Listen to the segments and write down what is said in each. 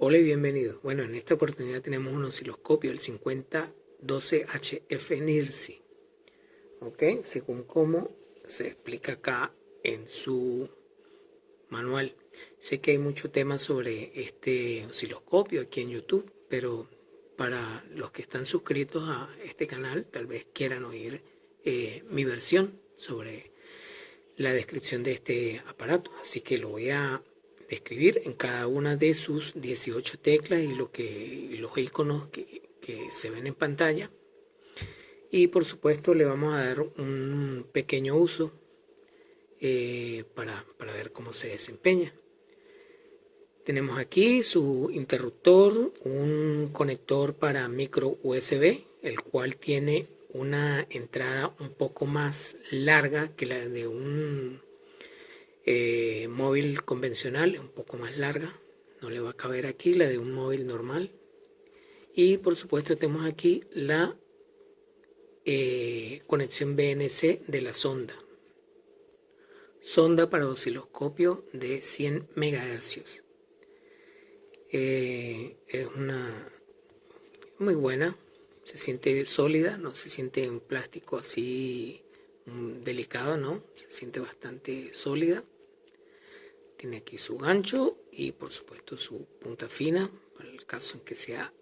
Hola y bienvenido. Bueno, en esta oportunidad tenemos un osciloscopio, el 5012HF NIRSI, ¿ok? Según como se explica acá en su manual. Sé que hay mucho tema sobre este osciloscopio aquí en YouTube, pero para los que están suscritos a este canal, tal vez quieran oír mi versión sobre la descripción de este aparato. Así que lo voy a describir en cada una de sus 18 teclas y los iconos que se ven en pantalla. Y por supuesto le vamos a dar un pequeño uso para ver cómo se desempeña. Tenemos aquí su interruptor, un conector para micro USB, el cual tiene una entrada un poco más larga que la de un móvil convencional, un poco más larga, no le va a caber aquí la de un móvil normal. Y por supuesto tenemos aquí la conexión BNC de la sonda para osciloscopio de 100 MHz. Es una muy buena, se siente sólida, no se siente un plástico así delicado, no, se siente bastante sólida. Tiene aquí su gancho y por supuesto su punta fina para el caso en que sea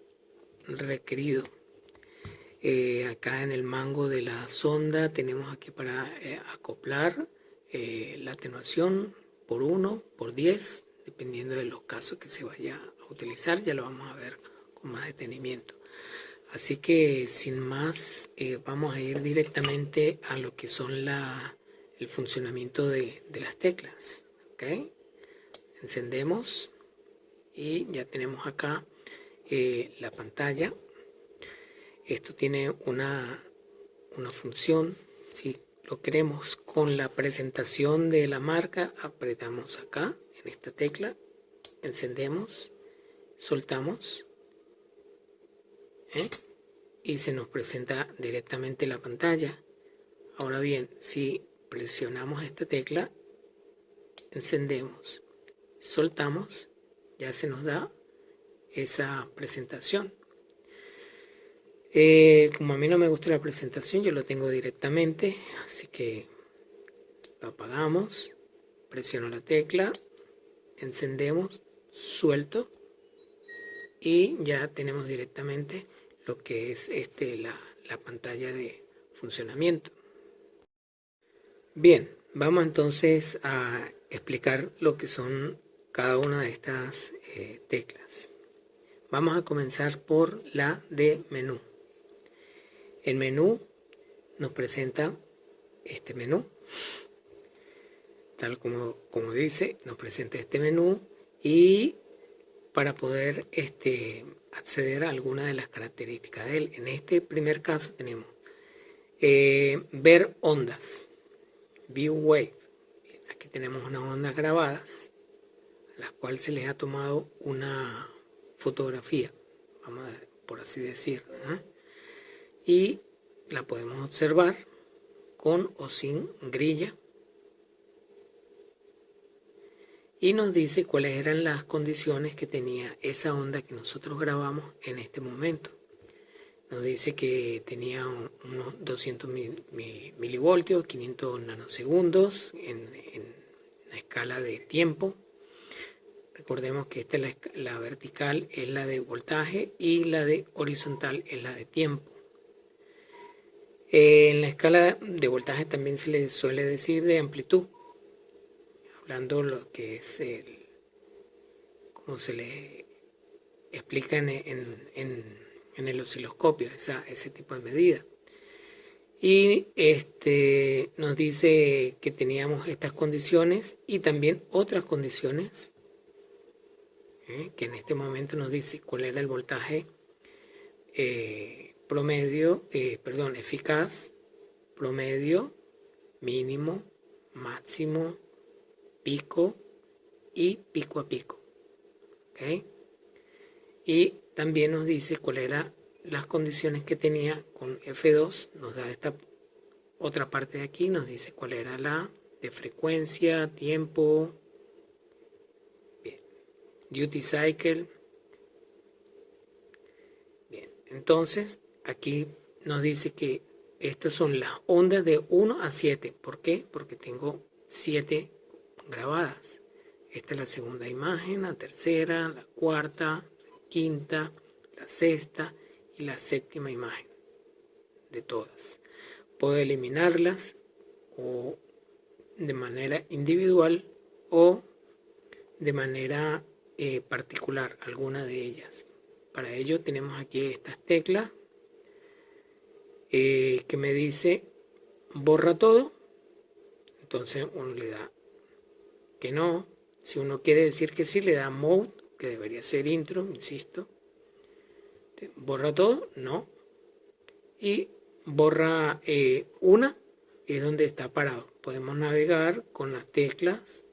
requerido. Acá en el mango de la sonda tenemos aquí para acoplar la atenuación por 1, por 10, dependiendo de los casos que se vaya a utilizar. Ya lo vamos a ver con más detenimiento. Así que sin más vamos a ir directamente a lo que son el funcionamiento de las teclas. ¿Okay? Encendemos y ya tenemos acá la pantalla. Esto tiene una función. Si lo queremos con la presentación de la marca, apretamos acá en esta tecla, encendemos, soltamos y se nos presenta directamente la pantalla. Ahora bien, si presionamos esta tecla, encendemos, soltamos, ya se nos da esa presentación. Como a mí no me gusta la presentación, yo lo tengo directamente, así que lo apagamos, presiono la tecla, encendemos, suelto y ya tenemos directamente lo que es la pantalla de funcionamiento. Bien, vamos entonces a explicar lo que son cada una de estas teclas. Vamos a comenzar por la de menú. El menú nos presenta este menú, tal como dice, nos presenta este menú y para poder acceder a alguna de las características de él. En este primer caso tenemos ver ondas, view wave. Aquí tenemos unas ondas grabadas, a las cuales se les ha tomado una fotografía, por así decir, y la podemos observar con o sin grilla y nos dice cuáles eran las condiciones que tenía esa onda que nosotros grabamos en este momento. Nos dice que tenía unos 200 milivoltios, 500 nanosegundos en la escala de tiempo. Recordemos que esta es la vertical, es la de voltaje y la de horizontal es la de tiempo. En la escala de voltaje también se le suele decir de amplitud, hablando lo que es como se le explica en el osciloscopio, ese tipo de medida. Y nos dice que teníamos estas condiciones y también otras condiciones que en este momento nos dice cuál era el voltaje eficaz, promedio, mínimo, máximo, pico y pico a pico. ¿Okay? Y también nos dice cuáles eran las condiciones que tenía con F2, nos da esta otra parte de aquí, nos dice cuál era la de frecuencia, tiempo, bien, duty cycle, Entonces, aquí nos dice que estas son las ondas de 1 a 7. ¿Por qué? Porque tengo 7 grabadas. Esta es la segunda imagen, la tercera, la cuarta, la quinta, la sexta y la séptima imagen de todas. Puedo eliminarlas o de manera individual o de manera particular, alguna de ellas. Para ello tenemos aquí estas teclas que me dice borra todo. Entonces uno le da que no. Si uno quiere decir que sí, le da mode, que debería ser intro, insisto. Borra todo, no. Y borra una, es donde está parado. Podemos navegar con las teclas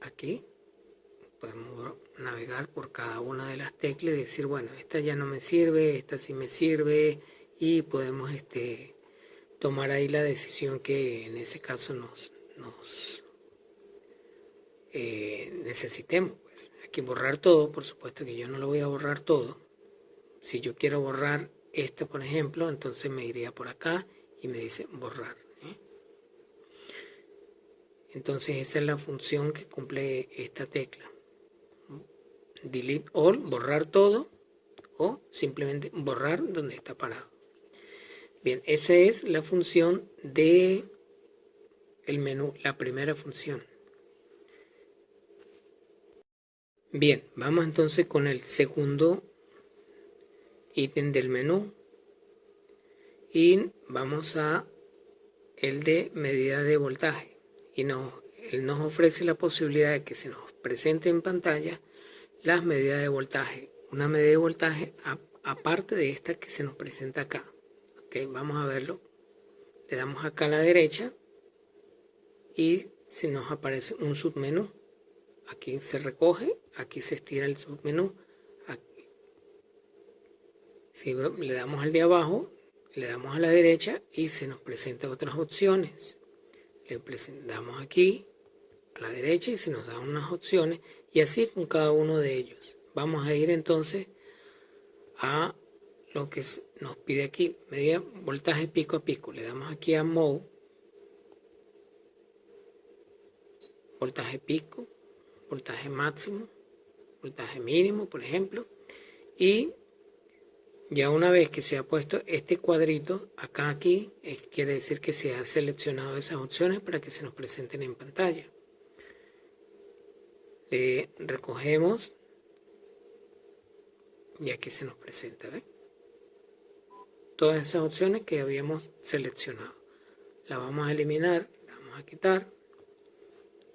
aquí. Podemos navegar por cada una de las teclas y decir, bueno, esta ya no me sirve, esta sí me sirve, y podemos tomar ahí la decisión que en ese caso nos necesitemos. Pues. Aquí borrar todo, por supuesto que yo no lo voy a borrar todo. Si yo quiero borrar esta, por ejemplo, entonces me iría por acá y me dice borrar. Entonces esa es la función que cumple esta tecla. Delete all, borrar todo, o simplemente borrar donde está parado. Bien, esa es la función de el menú, la primera función. Bien, vamos entonces con el segundo ítem del menú y vamos a el de medida de voltaje, y él nos ofrece la posibilidad de que se nos presente en pantalla las medidas de voltaje, una medida de voltaje aparte de esta que se nos presenta acá. Okay, vamos a verlo. Le damos acá a la derecha y se nos aparece un submenú. Aquí se recoge, aquí se estira el submenú. Aquí. Si le damos al de abajo, le damos a la derecha y se nos presentan otras opciones. Le damos aquí a la derecha y se nos dan unas opciones, y así con cada uno de ellos. Vamos a ir entonces a lo que nos pide aquí, medida voltaje pico a pico. Le damos aquí a Mode, voltaje pico, voltaje máximo, voltaje mínimo, por ejemplo, y ya una vez que se ha puesto este cuadrito acá aquí, quiere decir que se ha seleccionado esas opciones para que se nos presenten en pantalla. Le recogemos y aquí se nos presenta, ¿ve? Todas esas opciones que habíamos seleccionado. Las vamos a eliminar, las vamos a quitar.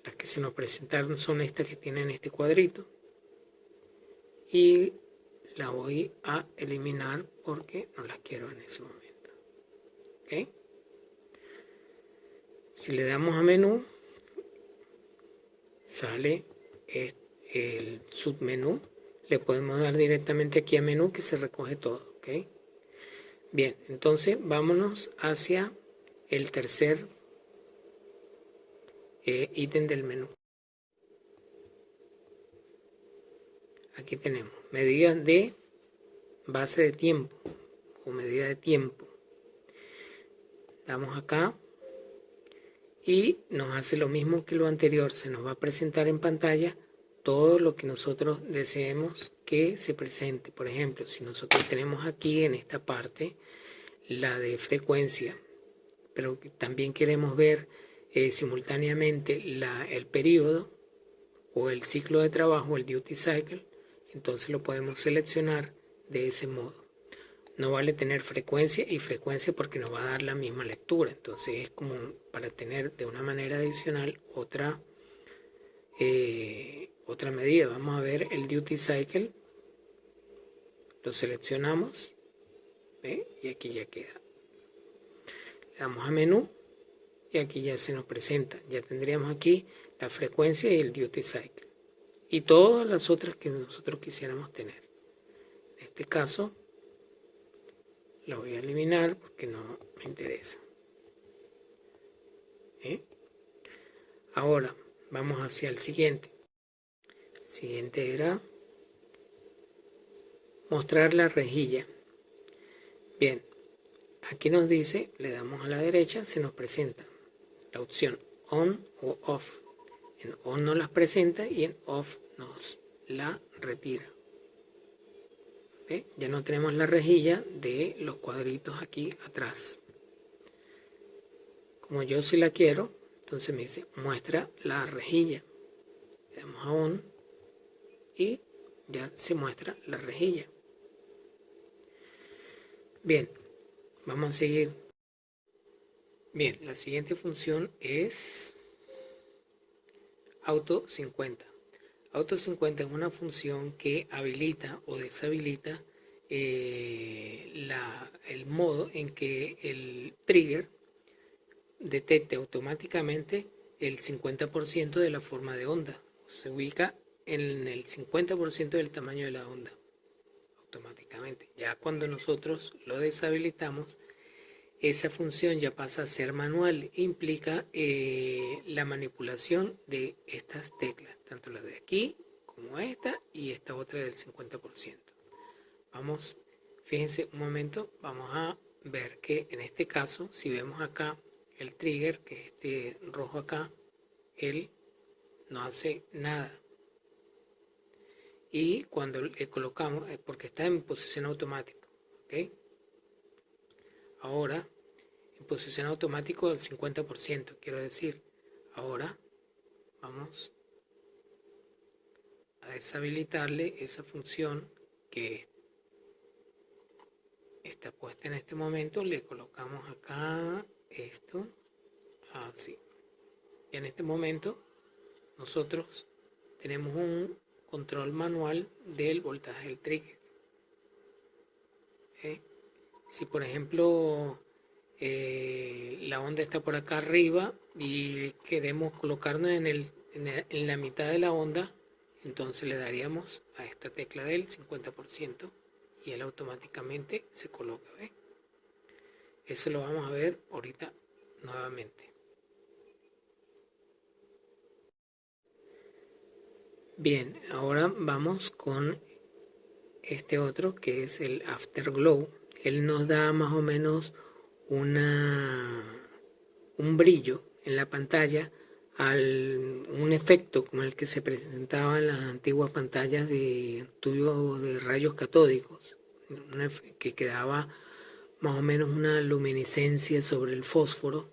Las que se nos presentaron son estas que tienen este cuadrito. Y la voy a eliminar porque no las quiero en ese momento. ¿Okay? Si le damos a menú, sale el submenú. Le podemos dar directamente aquí a menú que se recoge todo. ¿Okay? Bien, entonces vámonos hacia el tercer ítem del menú. Aquí tenemos medidas de base de tiempo o medida de tiempo. Damos acá y nos hace lo mismo que lo anterior. Se nos va a presentar en pantalla todo lo que nosotros deseemos que se presente. Por ejemplo, si nosotros tenemos aquí en esta parte la de frecuencia, pero también queremos ver simultáneamente el periodo o el ciclo de trabajo, el duty cycle, entonces lo podemos seleccionar de ese modo. No vale tener frecuencia y frecuencia porque nos va a dar la misma lectura. Entonces es como para tener de una manera adicional otra medida. Vamos a ver el duty cycle. Lo seleccionamos. ¿Ve? Y aquí ya queda. Le damos a menú y aquí ya se nos presenta. Ya tendríamos aquí la frecuencia y el duty cycle. Y todas las otras que nosotros quisiéramos tener. En este caso lo voy a eliminar porque no me interesa. Ahora vamos hacia el siguiente. El siguiente era mostrar la rejilla. Bien, aquí nos dice, le damos a la derecha, se nos presenta la opción on o off. En on nos las presenta y en off nos la retira. ¿Ve? Ya no tenemos la rejilla de los cuadritos aquí atrás. Como yo sí la quiero, entonces me dice muestra la rejilla. Le damos a on y ya se muestra la rejilla. Bien, vamos a seguir. Bien, la siguiente función es auto 50. Auto 50 es una función que habilita o deshabilita el modo en que el trigger detecte automáticamente el 50% de la forma de onda. Se ubica en el 50% del tamaño de la onda automáticamente. Ya cuando nosotros lo deshabilitamos, esa función ya pasa a ser manual. Implica la manipulación de estas teclas, tanto la de aquí como esta y esta otra del 50%. Vamos, fíjense un momento, vamos a ver que en este caso, si vemos acá el trigger, que es este rojo acá, él no hace nada. Y cuando le colocamos, es porque está en posición automática, ¿ok? Ahora, en posición automática del 50%, quiero decir, ahora vamos a deshabilitarle esa función que está puesta en este momento. Le colocamos acá esto, así. Y en este momento nosotros tenemos un control manual del voltaje del trigger. Si por ejemplo la onda está por acá arriba y queremos colocarnos en la mitad de la onda, entonces le daríamos a esta tecla del 50% y él automáticamente se coloca. ¿Ve? Eso lo vamos a ver ahorita nuevamente. Bien, ahora vamos con este otro que es el Afterglow. Él nos da más o menos un brillo en la pantalla, un efecto como el que se presentaba en las antiguas pantallas de tubo de rayos catódicos, que quedaba más o menos una luminiscencia sobre el fósforo.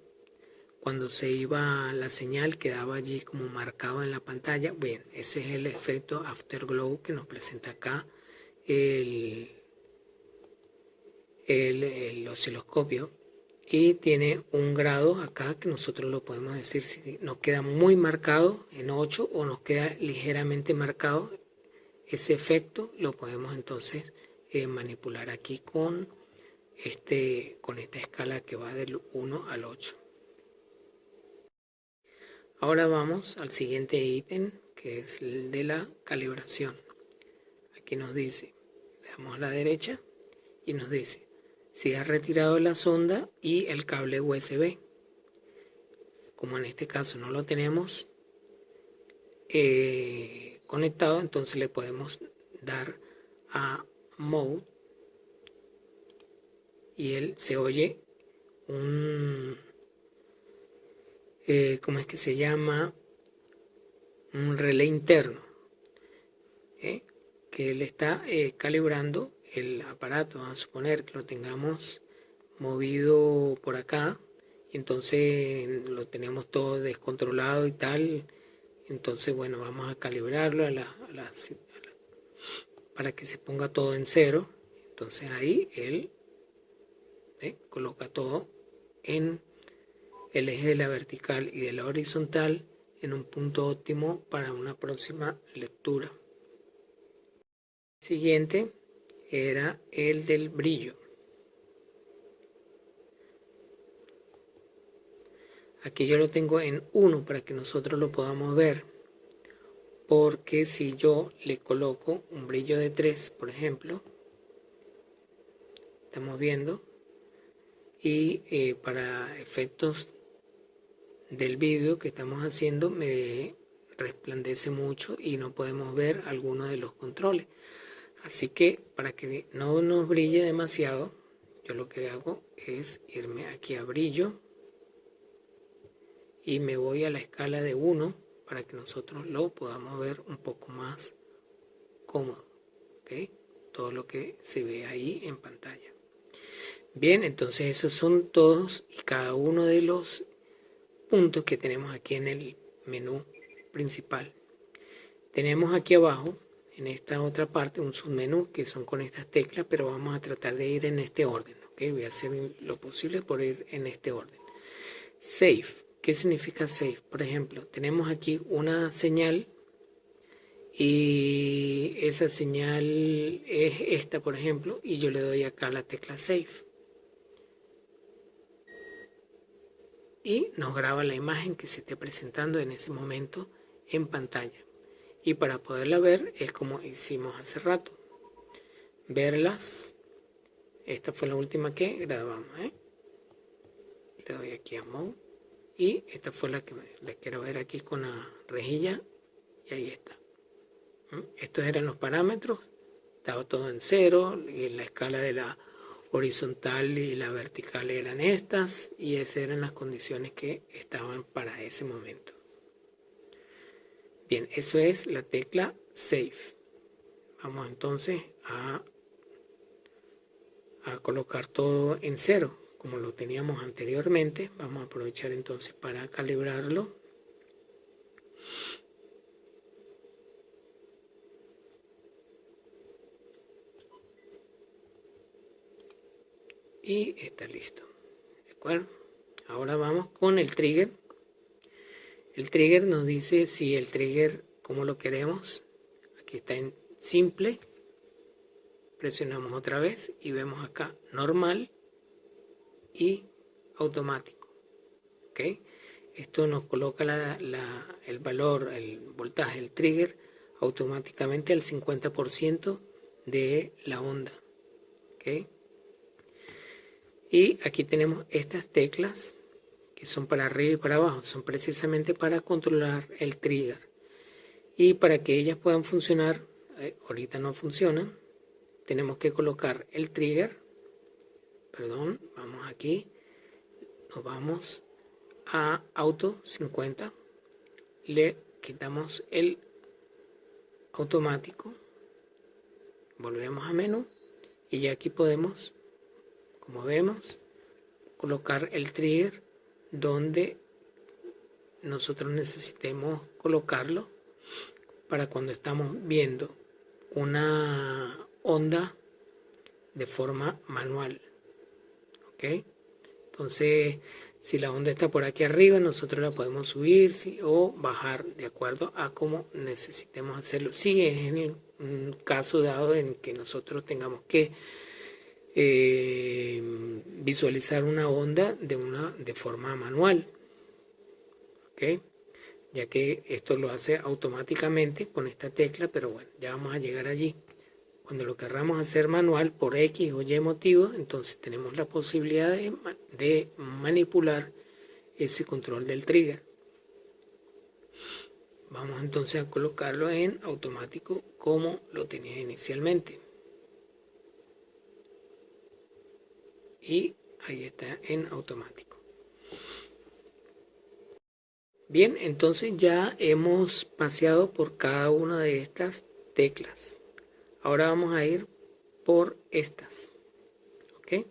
Cuando se iba la señal quedaba allí como marcado en la pantalla. Bien, ese es el efecto Afterglow que nos presenta acá el, el osciloscopio, y tiene un grado acá que nosotros lo podemos decir si nos queda muy marcado en 8 o nos queda ligeramente marcado. Ese efecto lo podemos entonces manipular aquí con esta escala que va del 1 al 8. Ahora vamos al siguiente ítem, que es el de la calibración. Aquí nos dice, le damos a la derecha y nos dice si ha retirado la sonda y el cable USB. Como en este caso no lo tenemos conectado, entonces le podemos dar a Mode y él se oye un, ¿cómo es que se llama? Un relé interno, que él está calibrando el aparato. Vamos a suponer que lo tengamos movido por acá y entonces lo tenemos todo descontrolado y tal. Entonces, bueno, vamos a calibrarlo para que se ponga todo en cero. Entonces ahí él coloca todo en el eje de la vertical y de la horizontal en un punto óptimo para una próxima lectura. El siguiente era el del brillo. Aquí yo lo tengo en 1 para que nosotros lo podamos ver, porque si yo le coloco un brillo de 3, por ejemplo, estamos viendo, y para efectos del vídeo que estamos haciendo me resplandece mucho y no podemos ver alguno de los controles. Así que para que no nos brille demasiado, yo lo que hago es irme aquí a brillo y me voy a la escala de 1 para que nosotros lo podamos ver un poco más cómodo, ¿ok? Todo lo que se ve ahí en pantalla. Bien, entonces esos son todos y cada uno de los puntos que tenemos aquí en el menú principal. Tenemos aquí abajo, en esta otra parte, un submenú que son con estas teclas, pero vamos a tratar de ir en este orden, ¿ok? Voy a hacer lo posible por ir en este orden. Save. ¿Qué significa save? Por ejemplo, tenemos aquí una señal y esa señal es esta, por ejemplo, y yo le doy acá la tecla save. Y nos graba la imagen que se esté presentando en ese momento en pantalla. Y para poderla ver es como hicimos hace rato. Verlas. Esta fue la última que grabamos, ¿eh? Le doy aquí a Mode. Y esta fue la que les quiero ver aquí con la rejilla. Y ahí está. Estos eran los parámetros. Estaba todo en 0. Y la escala de la horizontal y la vertical eran estas. Y esas eran las condiciones que estaban para ese momento. Bien, eso es la tecla Save. Vamos entonces a colocar todo en 0, como lo teníamos anteriormente. Vamos a aprovechar entonces para calibrarlo. Y está listo. ¿De acuerdo? Ahora vamos con el trigger. El trigger nos dice si el trigger, como lo queremos. Aquí está en simple. Presionamos otra vez y vemos acá normal y automático. ¿Ok? Esto nos coloca el valor, el voltaje, el trigger automáticamente al 50% de la onda. ¿Ok? Y aquí tenemos estas teclas que son para arriba y para abajo. Son precisamente para controlar el trigger. Y para que ellas puedan funcionar, ahorita no funcionan, tenemos que colocar el trigger. Perdón, vamos aquí. Nos vamos a auto 50. Le quitamos el automático. Volvemos a menú. Y ya aquí podemos, como vemos, colocar el trigger donde nosotros necesitemos colocarlo para cuando estamos viendo una onda de forma manual. ¿Ok? Entonces, si la onda está por aquí arriba, nosotros la podemos subir o bajar de acuerdo a cómo necesitemos hacerlo. Si es en un caso dado en que nosotros tengamos que visualizar una onda de forma manual. ¿Ok? Ya que esto lo hace automáticamente con esta tecla, pero bueno, ya vamos a llegar allí. Cuando lo querramos hacer manual por X o Y motivo, entonces tenemos la posibilidad de manipular ese control del trigger. Vamos entonces a colocarlo en automático como lo tenía inicialmente. Y ahí está en automático. Bien, entonces ya hemos paseado por cada una de estas teclas. Ahora vamos a ir por estas. ¿Ok?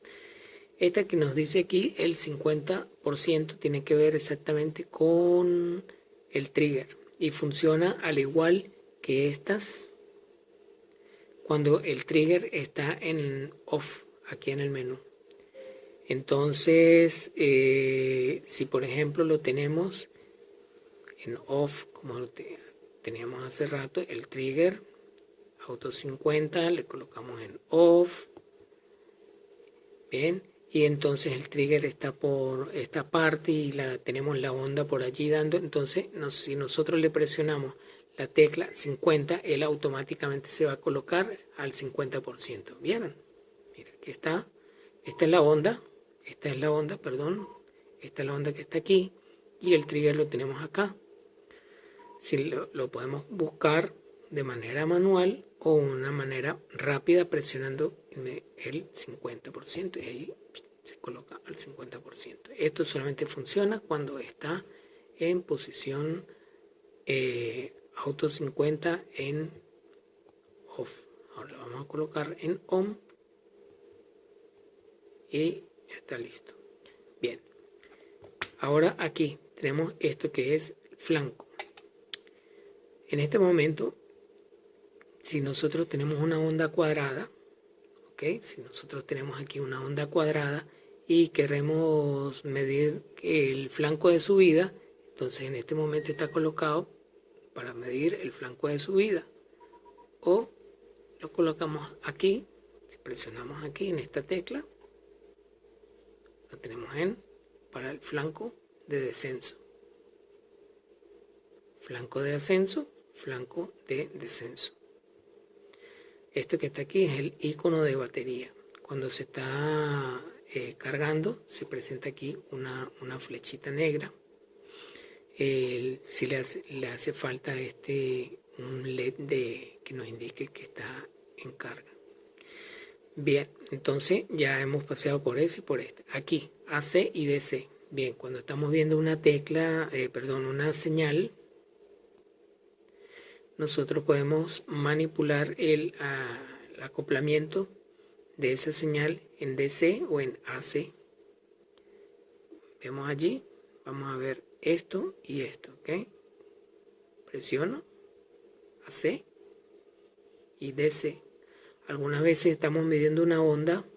Esta que nos dice aquí el 50% tiene que ver exactamente con el trigger. Y funciona al igual que estas cuando el trigger está en off, aquí en el menú. Entonces, si por ejemplo lo tenemos en off, como lo teníamos hace rato, el trigger auto 50, le colocamos en off. Bien, y entonces el trigger está por esta parte y tenemos la onda por allí dando. Entonces, si nosotros le presionamos la tecla 50, él automáticamente se va a colocar al 50%. ¿Vieron? Mira, aquí está. Esta es la onda, perdón. Esta es la onda que está aquí. y el trigger lo tenemos acá. Si lo podemos buscar de manera manual o una manera rápida presionando el 50% y ahí se coloca al 50%. Esto solamente funciona cuando está en posición auto 50 en off. Ahora lo vamos a colocar en on y está listo. Bien, ahora aquí tenemos esto que es flanco. En este momento, si nosotros tenemos una onda cuadrada, ¿ok? Si nosotros tenemos aquí una onda cuadrada y queremos medir el flanco de subida, entonces en este momento está colocado para medir el flanco de subida. O lo colocamos aquí, si presionamos aquí en esta tecla, lo tenemos para el flanco de descenso. Flanco de ascenso, flanco de descenso. Esto que está aquí es el icono de batería. Cuando se está cargando, se presenta aquí una flechita negra. Si le hace falta un LED que nos indique que está en carga. Bien, entonces ya hemos paseado por ese y por este. Aquí, AC y DC. Bien, cuando estamos viendo una tecla, una señal, nosotros podemos manipular el acoplamiento de esa señal en DC o en AC. Vemos allí, vamos a ver esto y esto, ¿ok? Presiono AC y DC. Algunas veces estamos midiendo una onda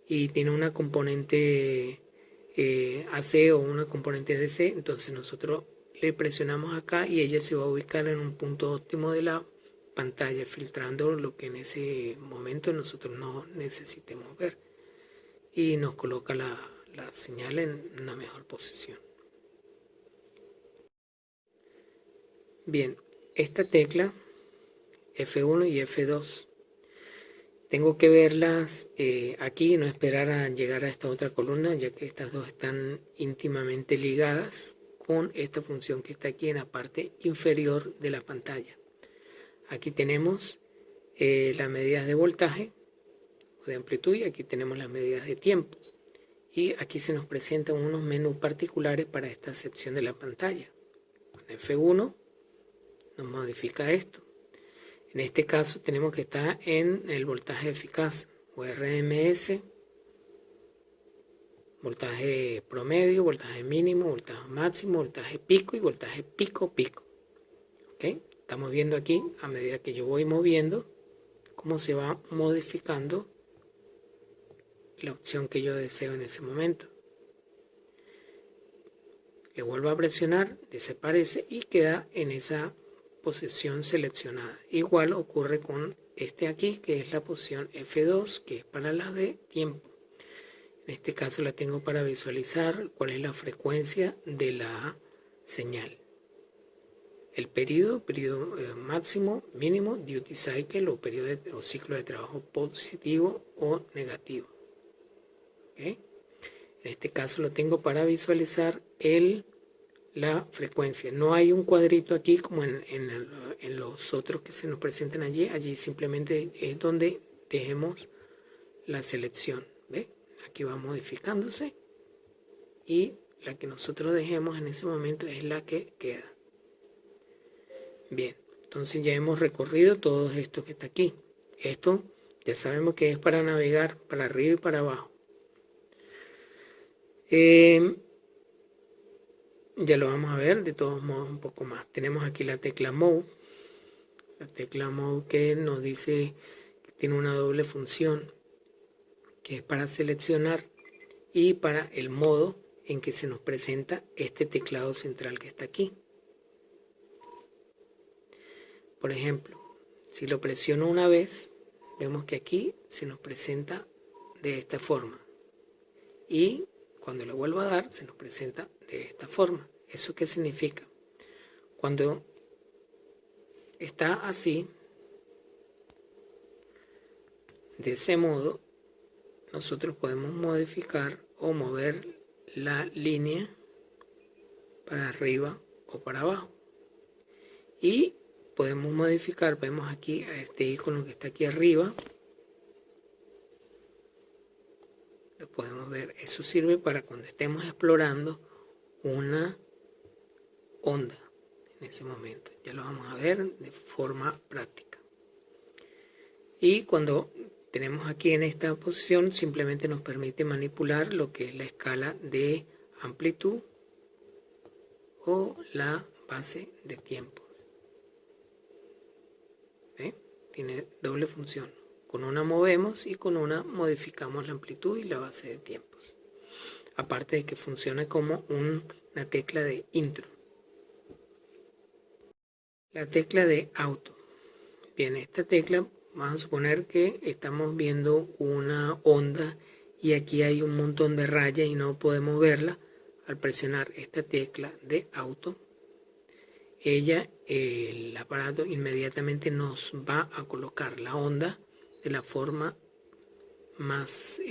y tiene una componente AC o una componente DC, entonces nosotros le presionamos acá y ella se va a ubicar en un punto óptimo de la pantalla, filtrando lo que en ese momento nosotros no necesitemos ver y nos coloca la señal en una mejor posición. Bien, esta tecla F1 y F2 tengo que verlas aquí y no esperar a llegar a esta otra columna, ya que estas dos están íntimamente ligadas con esta función que está aquí en la parte inferior de la pantalla. Aquí tenemos las medidas de voltaje o de amplitud y aquí tenemos las medidas de tiempo. Y aquí se nos presentan unos menús particulares para esta sección de la pantalla. Con F1 nos modifica esto. En este caso tenemos que estar en el voltaje eficaz o RMS, voltaje promedio, voltaje mínimo, voltaje máximo, voltaje pico y voltaje pico-pico. ¿Okay? Estamos viendo aquí, a medida que yo voy moviendo, cómo se va modificando la opción que yo deseo en ese momento. Le vuelvo a presionar, desaparece y queda en esa posición seleccionada. Igual ocurre con este aquí, que es la posición F2, que es para la de tiempo. En este caso la tengo para visualizar cuál es la frecuencia de la señal. El periodo máximo, mínimo, duty cycle o periodo o ciclo de trabajo positivo o negativo. ¿Okay? En este caso lo tengo para visualizar la frecuencia. No hay un cuadrito aquí como en los otros que se nos presentan allí. Allí simplemente es donde dejemos la selección. ¿Ve? Aquí va modificándose y la que nosotros dejemos en ese momento es la que queda. Bien, entonces ya hemos recorrido todo esto que está aquí. Esto ya sabemos que es para navegar para arriba y para abajo. Ya lo vamos a ver de todos modos un poco más. Tenemos aquí la tecla Mode. La tecla Mode que nos dice que tiene una doble función, que es para seleccionar y para el modo en que se nos presenta este teclado central que está aquí. Por ejemplo, si lo presiono una vez, vemos que aquí se nos presenta de esta forma. Y cuando lo vuelvo a dar, se nos presenta de esta forma. ¿Eso qué significa? Cuando está así, de ese modo, nosotros podemos modificar o mover la línea para arriba o para abajo. Y podemos modificar, vemos aquí a este icono que está aquí arriba, lo podemos ver. Eso sirve para cuando estemos explorando una onda en ese momento. Ya lo vamos a ver de forma práctica. Y cuando tenemos aquí en esta posición, simplemente nos permite manipular lo que es la escala de amplitud o la base de tiempos. ¿Ve? Tiene doble función. Con una movemos y con una modificamos la amplitud y la base de tiempos. Aparte de que funciona como una tecla de intro. La tecla de auto. Bien, esta tecla, vamos a suponer que estamos viendo una onda y aquí hay un montón de rayas y no podemos verla. Al presionar esta tecla de auto, el aparato inmediatamente nos va a colocar la onda de la forma más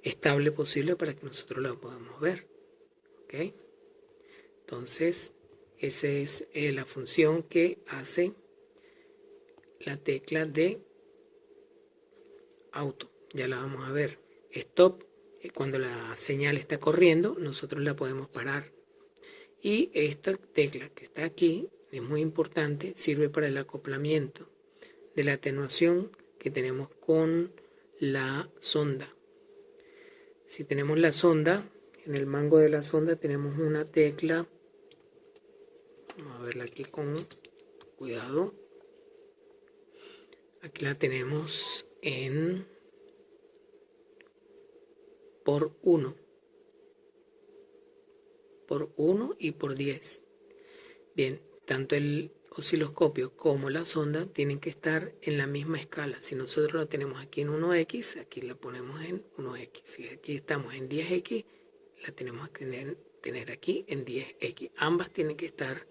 estable posible para que nosotros la podamos ver. ¿Okay? Entonces, esa es la función que hace la tecla de auto. Ya la vamos a ver. Stop, cuando la señal está corriendo, nosotros la podemos parar. Y esta tecla que está aquí es muy importante, sirve para el acoplamiento de la atenuación que tenemos con la sonda. Si tenemos la sonda, en el mango de la sonda tenemos una tecla, vamos a verla aquí con cuidado. Aquí la tenemos en por 1 y por 10. Bien, tanto el osciloscopio como la sonda tienen que estar en la misma escala. Si nosotros la tenemos aquí en 1x, aquí la ponemos en 1x. Si aquí estamos en 10x, la tenemos que tener aquí en 10x. Ambas tienen que estar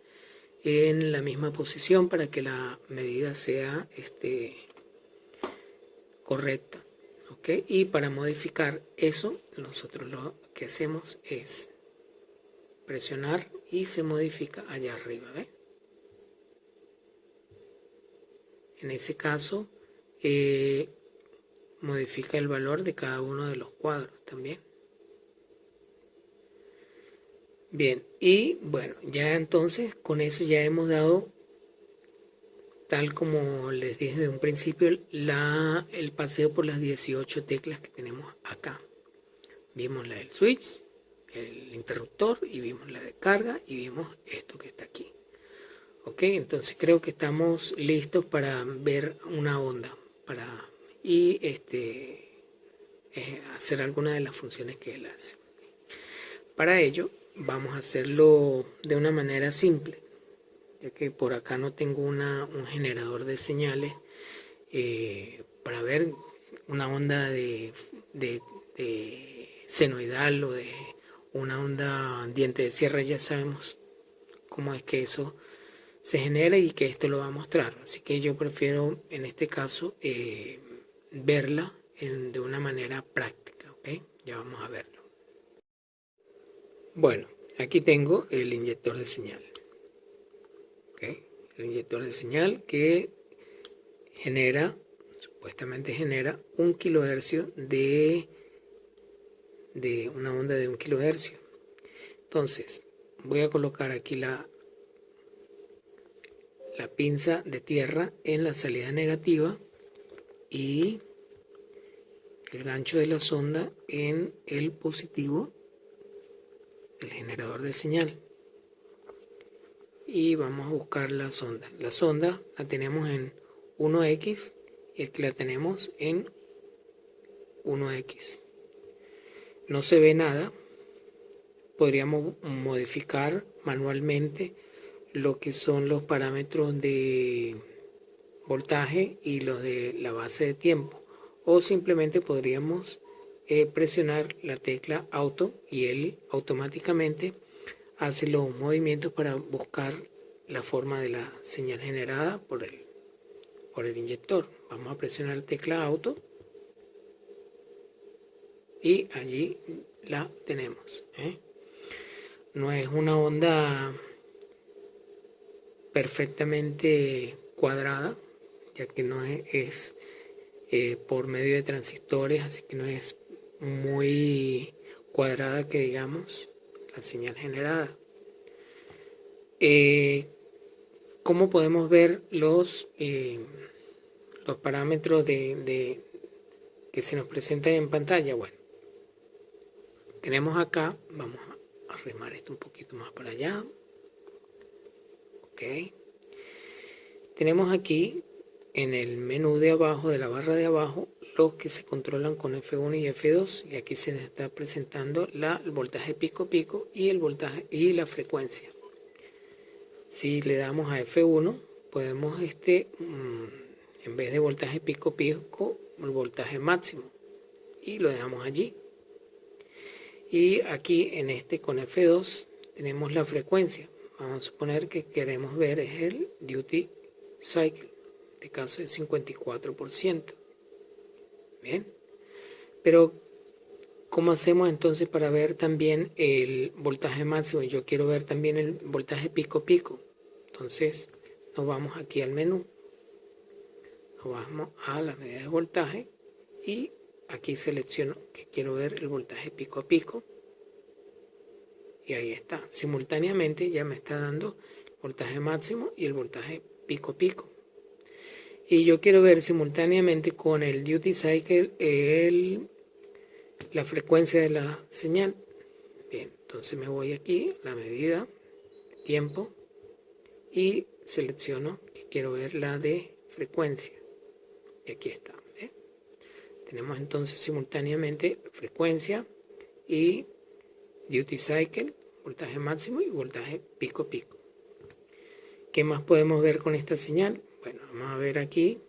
en la misma posición para que la medida sea correcta. ¿Okay? Y para modificar eso, nosotros lo que hacemos es presionar y se modifica allá arriba. ¿Ve? En ese caso, modifica el valor de cada uno de los cuadros también. Bien, y bueno, ya entonces con eso ya hemos dado, tal como les dije de un principio, el paseo por las 18 teclas que tenemos acá. Vimos la del switch, el interruptor, y vimos la de carga, y vimos esto que está aquí. Ok, entonces creo que estamos listos para ver una onda y hacer alguna de las funciones que él hace. Para ello vamos a hacerlo de una manera simple, ya que por acá no tengo un generador de señales para ver una onda de senoidal o de una onda diente de sierra. Ya sabemos cómo es que eso se genera y que esto lo va a mostrar. Así que yo prefiero en este caso verla de una manera práctica. ¿Okay? Ya vamos a verlo. Bueno, aquí tengo el inyector de señal. ¿Okay? El inyector de señal que supuestamente genera 1 kilohercio de una onda de 1 kilohercio. Entonces, voy a colocar aquí la pinza de tierra en la salida negativa y el gancho de la sonda en el positivo del generador de señal. Y vamos a buscar la sonda. La sonda la tenemos en 1x y aquí la tenemos en 1x. No se ve nada. Podríamos modificar manualmente lo que son los parámetros de voltaje y los de la base de tiempo, o simplemente podríamos presionar la tecla auto y él automáticamente hace los movimientos para buscar la forma de la señal generada por el inyector. Vamos a presionar la tecla auto y allí la tenemos. no es una onda perfectamente cuadrada, ya que no es por medio de transistores, así que no es muy cuadrada que digamos la señal generada. ¿Cómo podemos ver los parámetros que se nos presentan en pantalla? Bueno, tenemos acá, vamos a arrimar esto un poquito más para allá. Ok. Tenemos aquí en el menú de abajo, de la barra de abajo, los que se controlan con F1 y F2, y aquí se nos está presentando el voltaje pico pico y el voltaje y la frecuencia. Si le damos a F1, podemos en vez de voltaje pico pico, el voltaje máximo, y lo dejamos allí. Y aquí en con F2 tenemos la frecuencia. Vamos a suponer que queremos ver es el duty cycle, en este caso es 54%. Bien, pero ¿cómo hacemos entonces para ver también el voltaje máximo? Yo quiero ver también el voltaje pico pico. Entonces nos vamos aquí al menú, nos vamos a la medida de voltaje y aquí selecciono que quiero ver el voltaje pico a pico. Y ahí está, simultáneamente ya me está dando el voltaje máximo y el voltaje pico pico. Y yo quiero ver simultáneamente con el duty cycle la frecuencia de la señal. Bien, entonces me voy aquí, la medida, tiempo, y selecciono que quiero ver la de frecuencia. Y aquí está. Tenemos entonces simultáneamente frecuencia y duty cycle, voltaje máximo y voltaje pico pico. ¿Qué más podemos ver con esta señal? Bueno, vamos a ver aquí.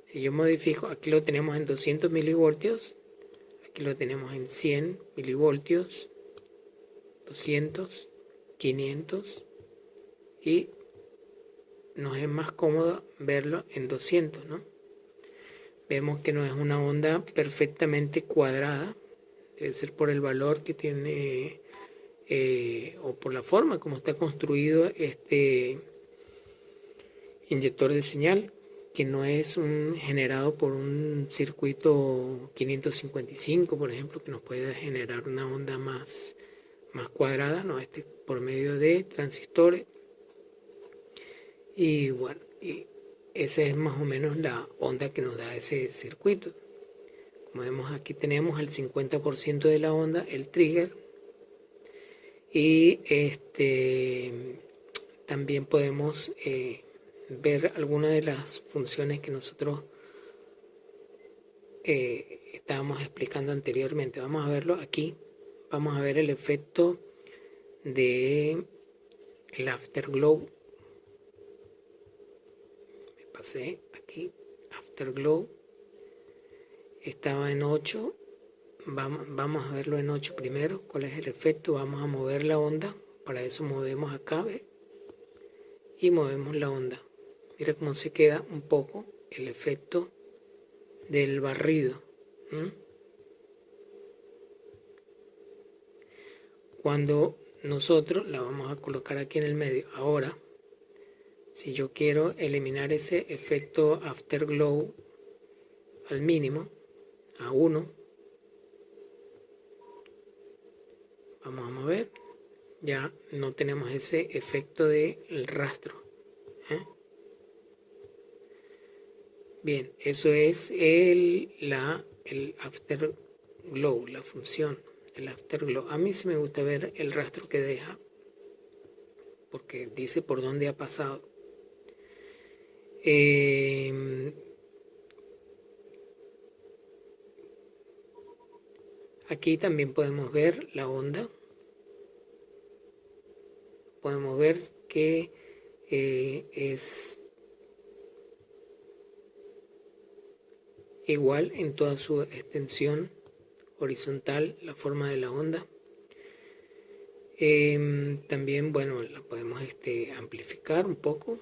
Si yo modifico, aquí lo tenemos en 200 milivoltios, aquí lo tenemos en 100 milivoltios, 200, 500 y nos es más cómodo verlo en 200, ¿no? Vemos que no es una onda perfectamente cuadrada, debe ser por el valor que tiene o por la forma como está construido este inyector de señal, que no es generado por un circuito 555, por ejemplo, que nos puede generar una onda más cuadrada, no, por medio de transistores. Y bueno, esa es más o menos la onda que nos da ese circuito. Como vemos, aquí tenemos el 50% de la onda, el trigger, y también podemos ver algunas de las funciones que nosotros estábamos explicando anteriormente. Vamos a verlo aquí. Vamos a ver el efecto de el afterglow. Me pasé aquí, afterglow. Estaba en 8. Vamos a verlo en 8 primero. ¿Cuál es el efecto? Vamos a mover la onda. Para eso movemos acá, ¿ves? Y movemos la onda. Mira cómo se queda un poco el efecto del barrido. Cuando nosotros la vamos a colocar aquí en el medio. Ahora, si yo quiero eliminar ese efecto afterglow al mínimo, a 1, vamos a mover, ya no tenemos ese efecto del rastro. Bien, eso es el afterglow, la función, el afterglow. A mí sí me gusta ver el rastro que deja, porque dice por dónde ha pasado. Aquí también podemos ver la onda. Podemos ver que es igual en toda su extensión horizontal la forma de la onda. También, bueno, la podemos amplificar un poco.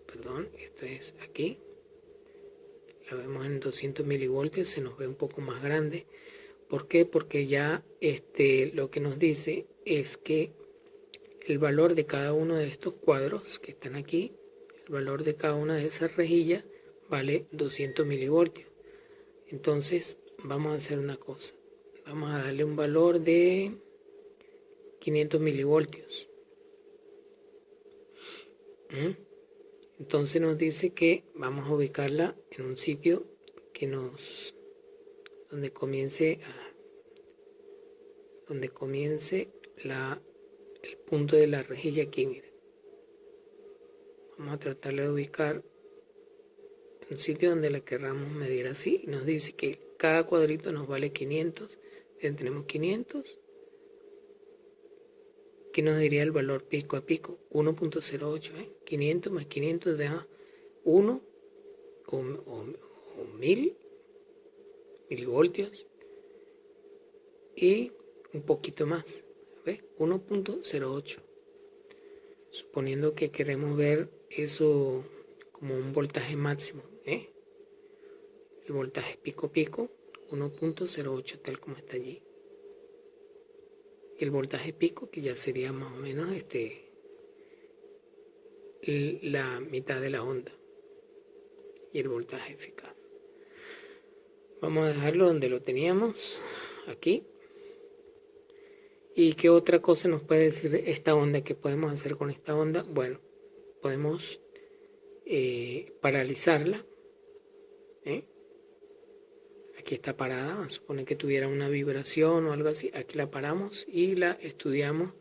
Perdón, esto es aquí. la vemos en 200 milivoltios, se nos ve un poco más grande. ¿Por qué? Porque ya lo que nos dice es que el valor de cada uno de estos cuadros que están aquí, el valor de cada una de esas rejillas vale 200 milivoltios. Entonces vamos a hacer una cosa. Vamos a darle un valor de 500 milivoltios. Entonces nos dice que vamos a ubicarla en un sitio que donde comience el punto de la rejilla aquí, miren. Vamos a tratarle de ubicar en un sitio donde la querramos medir así. Nos dice que cada cuadrito nos vale 500. Entonces tenemos 500. ¿Qué nos diría el valor pico a pico? 1.08, 500 más 500 da 1 o 1000 milivoltios y un poquito más, ¿ves? 1.08. Suponiendo que queremos ver eso como un voltaje máximo, el voltaje pico pico, 1.08 tal como está allí. Y el voltaje pico, que ya sería más o menos la mitad de la onda. Y el voltaje eficaz. Vamos a dejarlo donde lo teníamos, aquí. ¿Y qué otra cosa nos puede decir esta onda? ¿Qué podemos hacer con esta onda? Bueno, podemos paralizarla. Aquí está parada, vamos a suponer que tuviera una vibración o algo así. Aquí la paramos y la estudiamos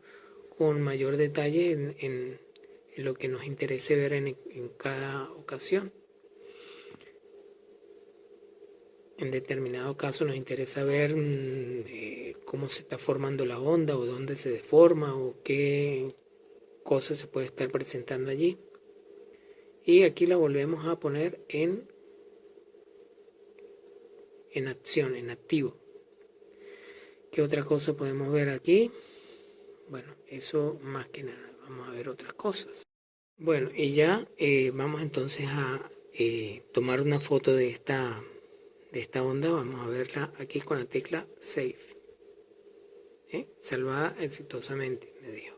con mayor detalle en lo que nos interese ver en cada ocasión. En determinado caso nos interesa ver cómo se está formando la onda o dónde se deforma o qué cosa se puede estar presentando allí. Y aquí la volvemos a poner en acción, en activo. ¿Qué otra cosa podemos ver aquí? Bueno, eso más que nada. Vamos a ver otras cosas. Bueno, y ya vamos entonces a tomar una foto de esta onda. Vamos a verla aquí con la tecla Save. Salvada exitosamente, me dijo.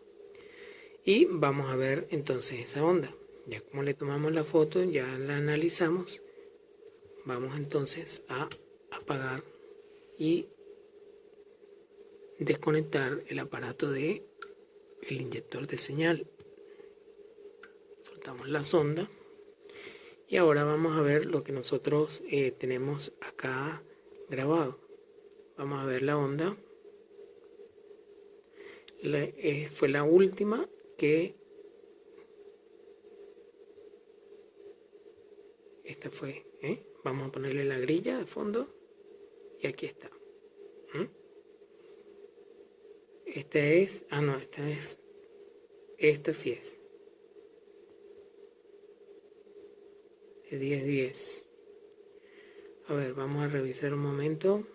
Y vamos a ver entonces esa onda. Ya como le tomamos la foto, ya la analizamos. Vamos entonces a apagar y desconectar el aparato de el inyector de señal. Soltamos la sonda. Y ahora vamos a ver lo que nosotros tenemos acá grabado. Vamos a ver la onda. Fue la última que... Esta fue. Vamos a ponerle la grilla de fondo. Y aquí está. Esta es... Ah, no, esta es... Esta sí es. De 10-10. A ver, vamos a revisar un momento.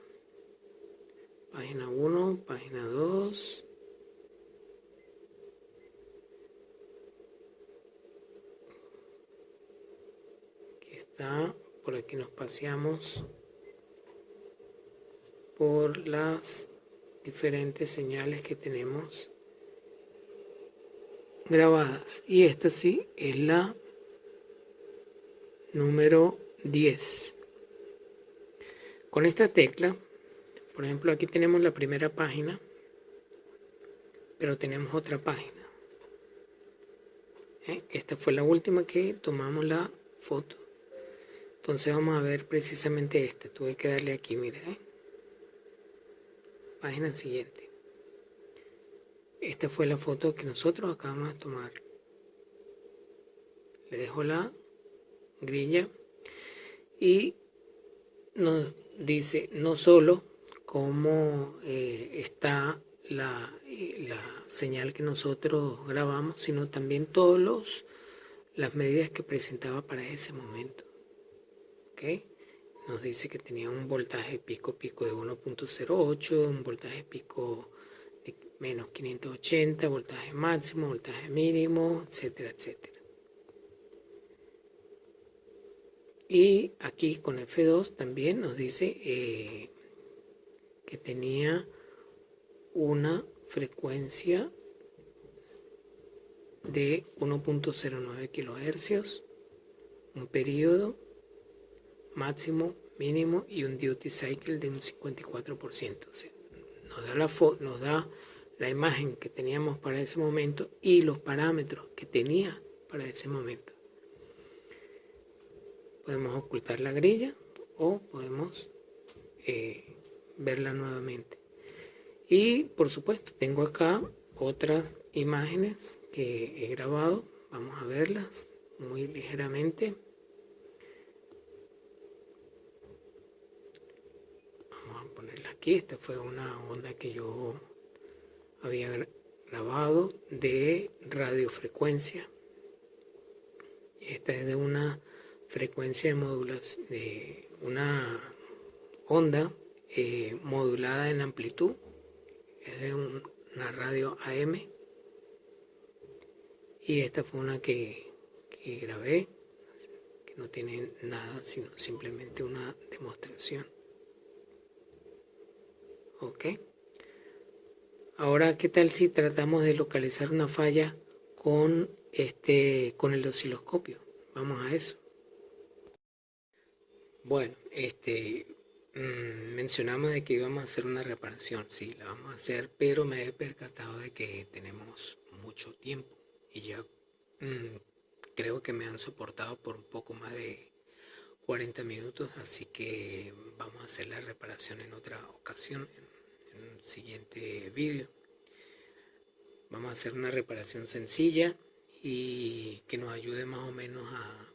Página 1, página 2. Aquí está. Por aquí nos paseamos por las diferentes señales que tenemos grabadas. Y esta sí es la número 10. Con esta tecla, por ejemplo, aquí tenemos la primera página, pero tenemos otra página. Esta fue la última que tomamos la foto. Entonces vamos a ver precisamente esta. Tuve que darle aquí, mira. Página siguiente. Esta fue la foto que nosotros acabamos de tomar. Le dejo la grilla y nos dice no solo cómo está la señal que nosotros grabamos, sino también todas las medidas que presentaba para ese momento. ¿Okay? Nos dice que tenía un voltaje pico de 1.08, un voltaje pico de menos 580, voltaje máximo, voltaje mínimo, etcétera, etcétera. Y aquí con F2 también nos dice que tenía una frecuencia de 1.09 kHz, un periodo máximo, mínimo y un duty cycle de un 54%. O sea, nos da la imagen que teníamos para ese momento y los parámetros que tenía para ese momento. Podemos ocultar la grilla o podemos verla nuevamente. Y por supuesto tengo acá otras imágenes que he grabado. Vamos a verlas muy ligeramente. Vamos a ponerla aquí. Esta fue una onda que yo había grabado de radiofrecuencia. Esta es de una frecuencia de modulación, de una onda modulada en amplitud. Es de una radio AM. Y esta fue una que grabé, que no tiene nada, sino simplemente una demostración. Ok. Ahora, ¿qué tal si tratamos de localizar una falla con el osciloscopio? Vamos a eso. Bueno, mencionamos de que íbamos a hacer una reparación. Sí, la vamos a hacer, pero me he percatado de que tenemos mucho tiempo y ya creo que me han soportado por un poco más de 40 minutos, así que vamos a hacer la reparación en otra ocasión, en un siguiente vídeo. Vamos a hacer una reparación sencilla y que nos ayude más o menos a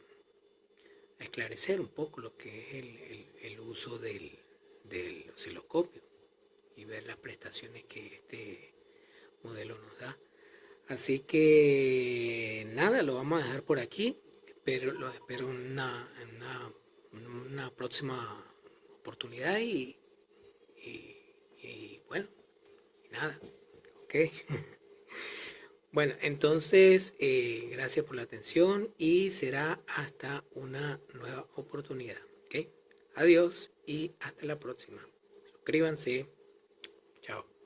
esclarecer un poco lo que es el uso del osciloscopio y ver las prestaciones que este modelo nos da. Así que nada, lo vamos a dejar por aquí, pero lo espero en una próxima oportunidad y bueno, nada, ok. Bueno, entonces gracias por la atención y será hasta una nueva oportunidad, ok. Adiós y hasta la próxima. Suscríbanse. Chao.